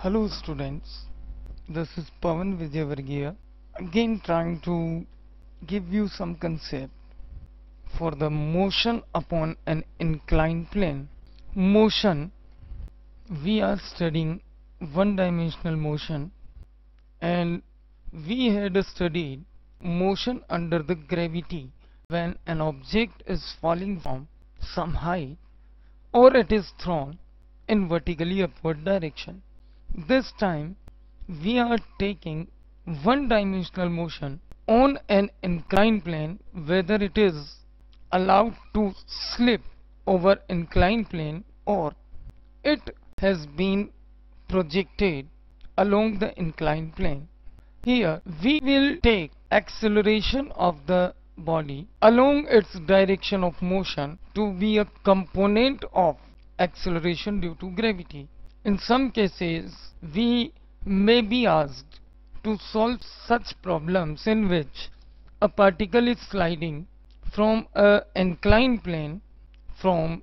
Hello students, this is Pavan Vijayavargiya again trying to give you some concept for the motion upon an inclined plane. Motion, we are studying one-dimensional motion, and we had studied motion under the gravity when an object is falling from some height or it is thrown in vertically upward direction. This time we are taking one-dimensional motion on an inclined plane, whether it is allowed to slip over inclined plane or it has been projected along the inclined plane. Here we will take acceleration of the body along its direction of motion to be a component of acceleration due to gravity. In some cases, we may be asked to solve such problems in which a particle is sliding from an inclined plane from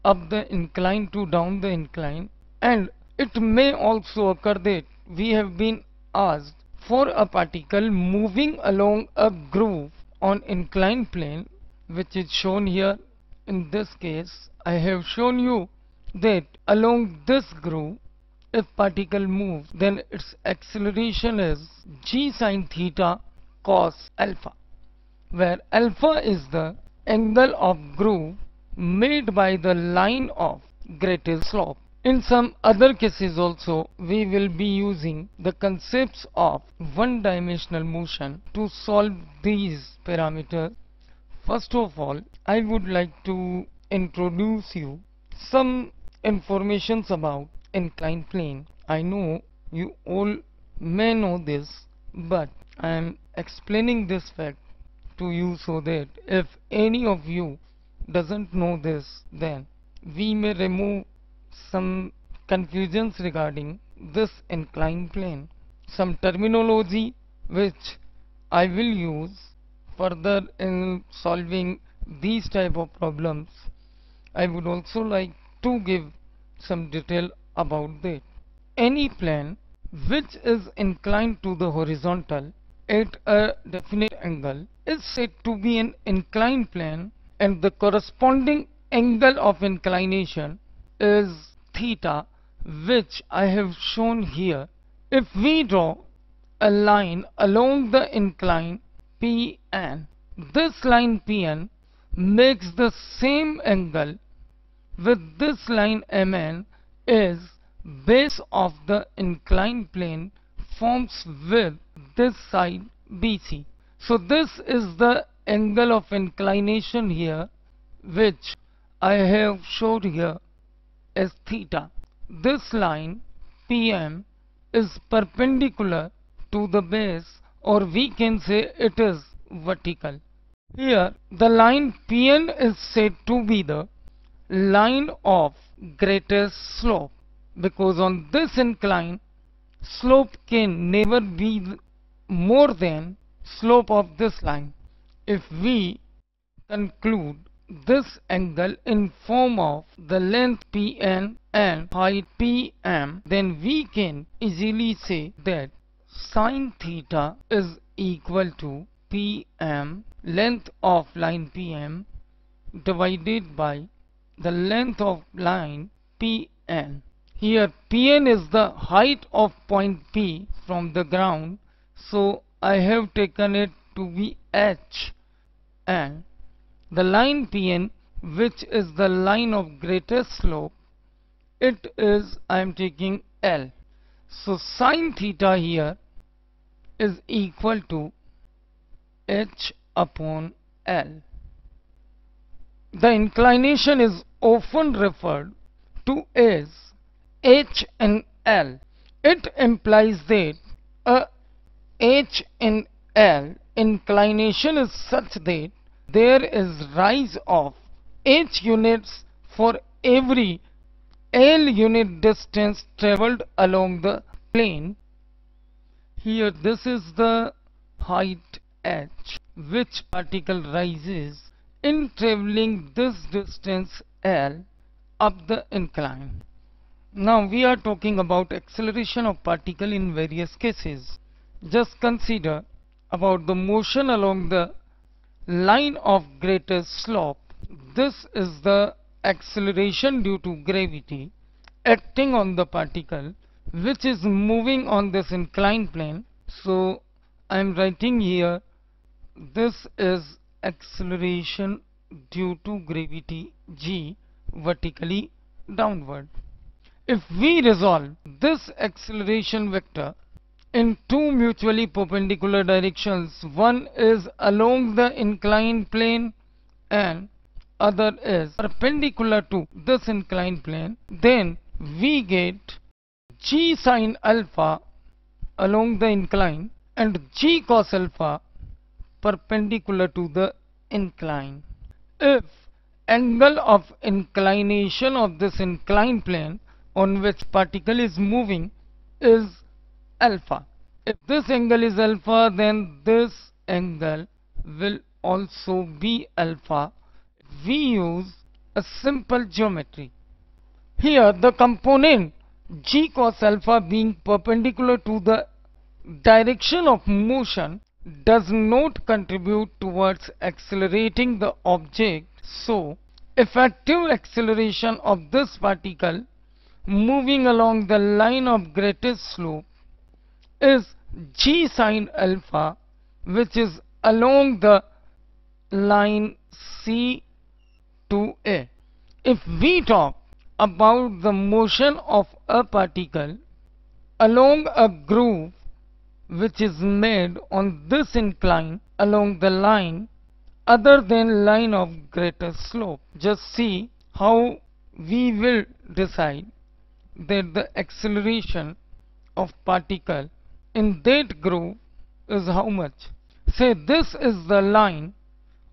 up the incline to down the incline, and it may also occur that we have been asked for a particle moving along a groove on inclined plane, which is shown here. In this case, I have shown you that along this groove, if particle moves, then its acceleration is g sin theta cos alpha, where alpha is the angle of groove made by the line of greatest slope. In some other cases also, we will be using the concepts of one-dimensional motion to solve these parameters. First of all, I would like to introduce you some informations about inclined plane. I know you all may know this, but I am explaining this fact to you so that if any of you doesn't know this, then we may remove some confusions regarding this inclined plane. Some terminology which I will use further in solving these type of problems. I would also like to give some detail about that. Any plane which is inclined to the horizontal at a definite angle is said to be an inclined plane, and the corresponding angle of inclination is theta, which I have shown here. If we draw a line along the incline Pn, this line Pn makes the same angle with this line Mn is base of the inclined plane forms with this side BC. So this is the angle of inclination here, which I have showed here as theta. This line Pm is perpendicular to the base, or we can say it is vertical. Here the line Pn is said to be the line of greatest slope, because on this incline slope can never be more than slope of this line. If we conclude this angle in form of the length Pn and height Pm, then we can easily say that sin theta is equal to Pm, length of line Pm, divided by the length of line Pn. Here Pn is the height of point P from the ground, so I have taken it to be h, and the line Pn, which is the line of greatest slope, it is, I am taking L. So sin theta here is equal to h upon L. The inclination is often referred to as h in L. It implies that a h in L inclination is such that there is rise of h units for every L unit distance travelled along the plane. Here this is the height h, which particle rises in travelling this distance L up the incline. Now we are talking about acceleration of particle in various cases. Just consider about the motion along the line of greatest slope. This is the acceleration due to gravity acting on the particle which is moving on this inclined plane. So I am writing here, this is acceleration due to gravity g vertically downward. If we resolve this acceleration vector in two mutually perpendicular directions, one is along the inclined plane and other is perpendicular to this inclined plane, then we get g sin alpha along the incline and g cos alpha perpendicular to the incline. If angle of inclination of this inclined plane on which particle is moving is alpha. If this angle is alpha, then this angle will also be alpha. We use a simple geometry. Here the component g cos alpha being perpendicular to the direction of motion does not contribute towards accelerating the object. So, effective acceleration of this particle moving along the line of greatest slope is g sin alpha, which is along the line C to A. If we talk about the motion of a particle along a groove which is made on this incline along the line other than line of greatest slope, just see how we will decide that the acceleration of particle in that groove is how much. Say this is the line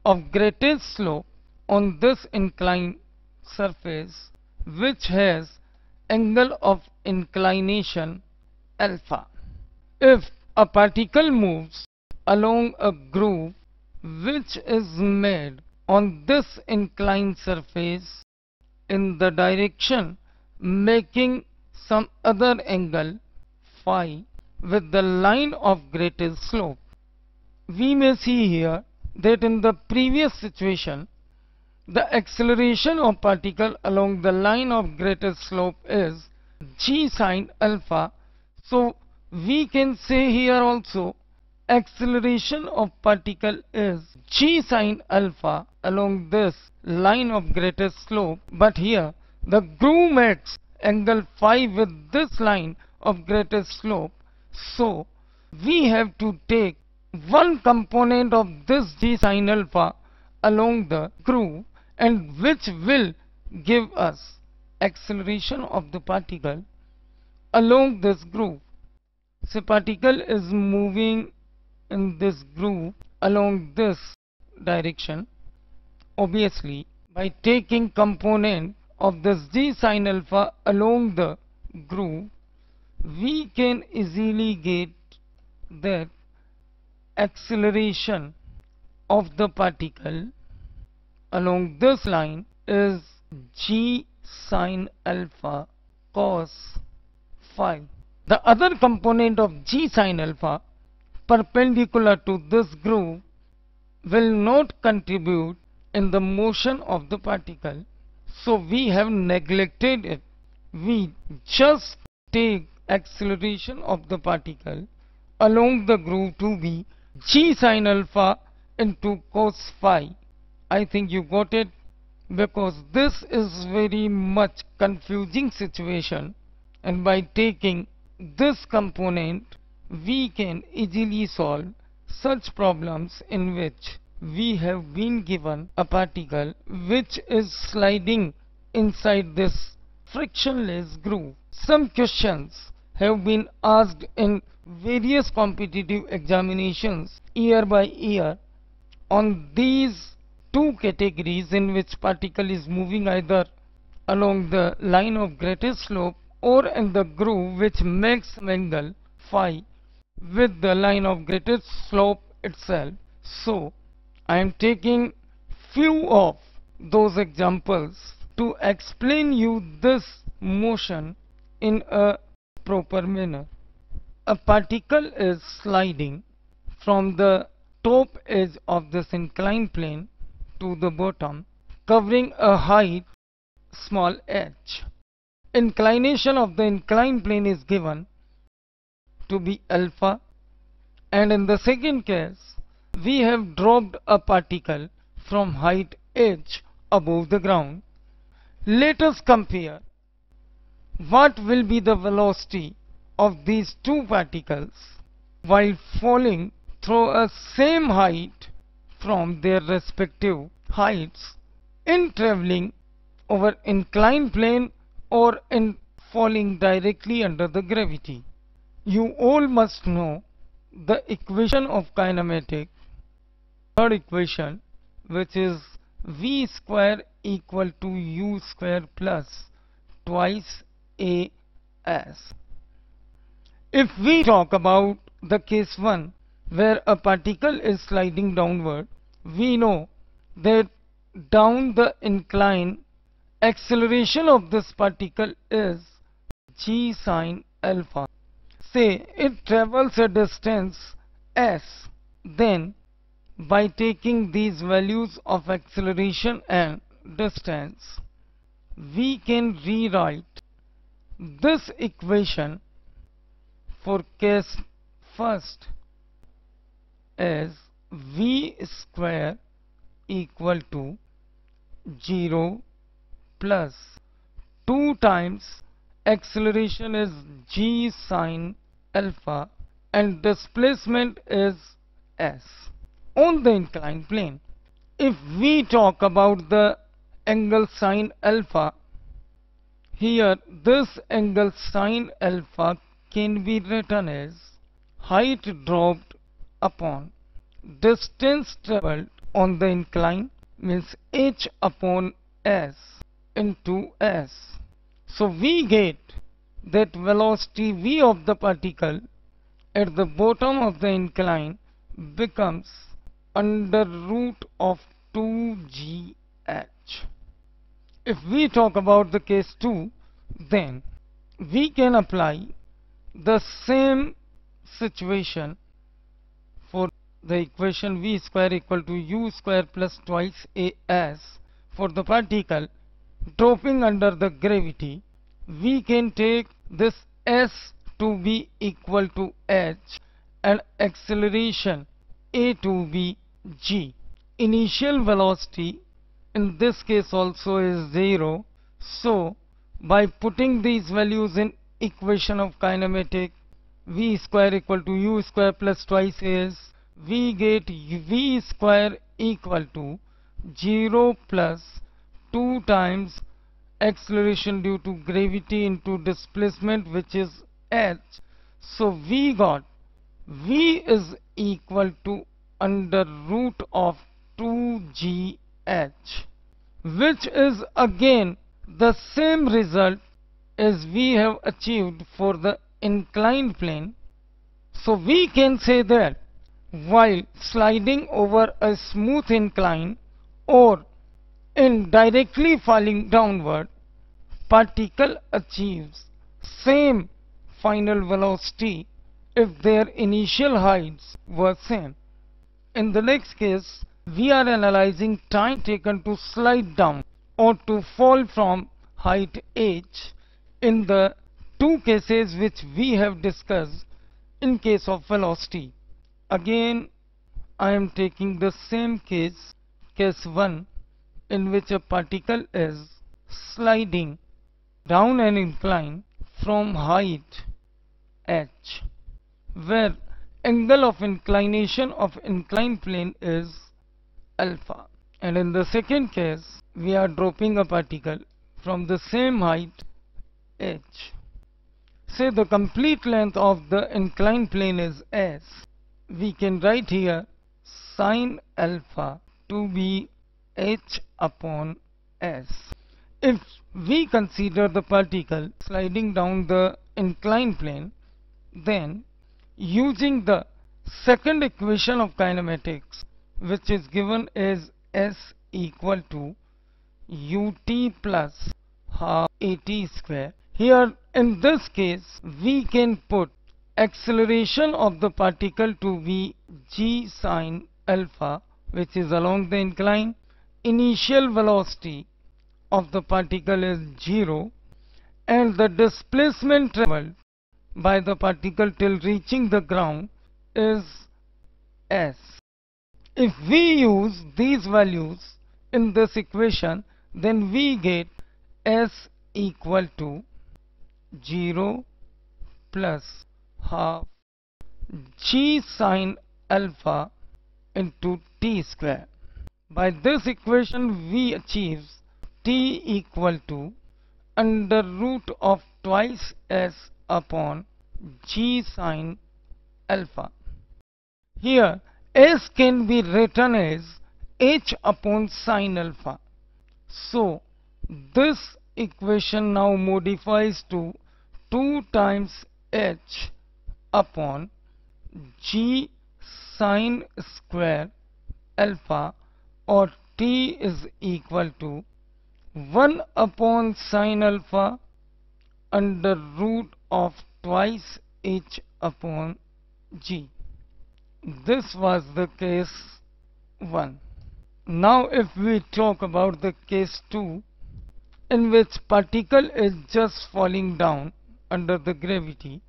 of greatest slope on this inclined surface which has angle of inclination alpha. If a particle moves along a groove which is made on this inclined surface in the direction making some other angle phi with the line of greatest slope, we may see here that in the previous situation the acceleration of particle along the line of greatest slope is g sin alpha. So we can say here also acceleration of particle is g sin alpha along this line of greatest slope, but here the groove makes angle phi with this line of greatest slope. So we have to take one component of this g sin alpha along the groove and which will give us acceleration of the particle along this groove. So particle is moving in this groove along this direction. Obviously, by taking component of this g sin alpha along the groove, we can easily get that acceleration of the particle along this line is g sin alpha cos phi. The other component of g sin alpha perpendicular to this groove will not contribute in the motion of the particle. So we have neglected it. We just take acceleration of the particle along the groove to be g sin alpha into cos phi. I think you got it, because this is very much confusing situation, and by taking this component we can easily solve such problems in which we have been given a particle which is sliding inside this frictionless groove. Some questions have been asked in various competitive examinations year by year on these two categories in which particle is moving either along the line of greatest slope or in the groove which makes angle phi with the line of greatest slope itself. So I am taking few of those examples to explain you this motion in a proper manner. A particle is sliding from the top edge of this inclined plane to the bottom, covering a height small h. Inclination of the inclined plane is given to be alpha, and in the second case we have dropped a particle from height h above the ground. Let us compare what will be the velocity of these two particles while falling through a same height from their respective heights in traveling over inclined plane or in falling directly under the gravity. You all must know the equation of kinematics, third equation, which is v square equal to u square plus twice as. If we talk about the case 1 where a particle is sliding downward, we know that down the incline acceleration of this particle is g sine alpha. Say it travels a distance s, then by taking these values of acceleration and distance, we can rewrite this equation for case first as v square equal to 0 plus 2 times acceleration is g sine alpha and displacement is s on the inclined plane. If we talk about the angle sine alpha, here this angle sine alpha can be written as height dropped upon distance traveled on the incline, means h upon s into s. So we get that velocity v of the particle at the bottom of the incline becomes under root of 2gh. If we talk about the case 2, then we can apply the same situation for the equation v square equal to u square plus twice as. For the particle dropping under the gravity, we can take this s to be equal to h and acceleration a to be g. Initial velocity in this case also is 0. So by putting these values in equation of kinematic, v square equal to u square plus twice as, we get v square equal to 0 plus 2 times acceleration due to gravity into displacement, which is h. So we got v is equal to under root of 2gh, which is again the same result as we have achieved for the inclined plane. So we can say that while sliding over a smooth incline or in directly falling downward, particle achieves same final velocity if their initial heights were same. In the next case, we are analyzing time taken to slide down or to fall from height h in the two cases which we have discussed in case of velocity. Again, I am taking the same case, case 1, in which a particle is sliding down an incline from height h, where angle of inclination of inclined plane is alpha. And in the second case, we are dropping a particle from the same height h. Say the complete length of the inclined plane is s. We can write here sine alpha to be h upon s. If we consider the particle sliding down the inclined plane, then using the second equation of kinematics, which is given as s equal to ut plus half at square, Here in this case we can put acceleration of the particle to be g sine alpha, which is along the incline. Initial velocity of the particle is 0 and the displacement traveled by the particle till reaching the ground is s. If we use these values in this equation, then we get s equal to 0 plus half g sine alpha into t square. By this equation we achieve t equal to under root of twice s upon g sine alpha. Here s can be written as h upon sine alpha. So this equation now modifies to 2 times h upon g sine square alpha, or t is equal to 1 upon sine alpha under root of twice h upon g. This was the case 1. Now if we talk about the case 2, in which particle is just falling down under the gravity.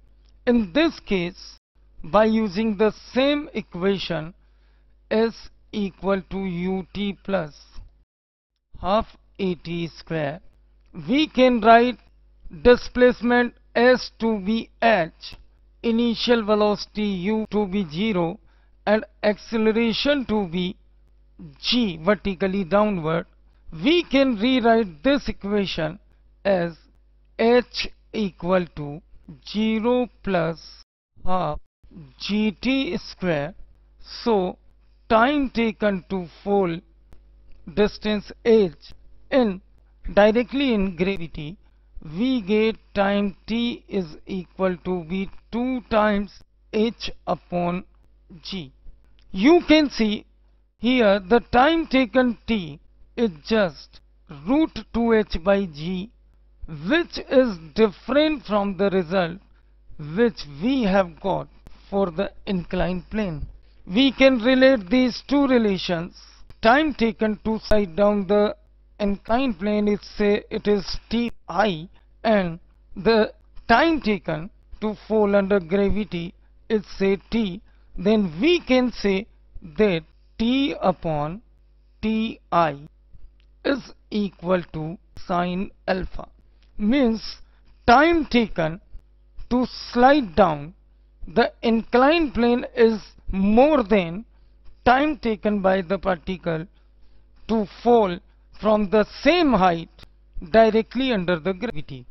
In this case, by using the same equation, s equal to ut plus half at square, we can write displacement s to be h, initial velocity u to be 0, and acceleration to be g, vertically downward. We can rewrite this equation as h equal to 0 plus half gt square. So time taken to fall distance h in directly in gravity, we get time t is equal to be 2 times h upon g. You can see here the time taken t is just root 2h by g, which is different from the result which we have got for the inclined plane. We can relate these two relations. Time taken to slide down the inclined plane is, say, it is ti, and the time taken to fall under gravity is, say, t. Then we can say that t upon ti is equal to sine alpha. Means time taken to slide down the inclined plane is more than time taken by the particle to fall from the same height directly under the gravity.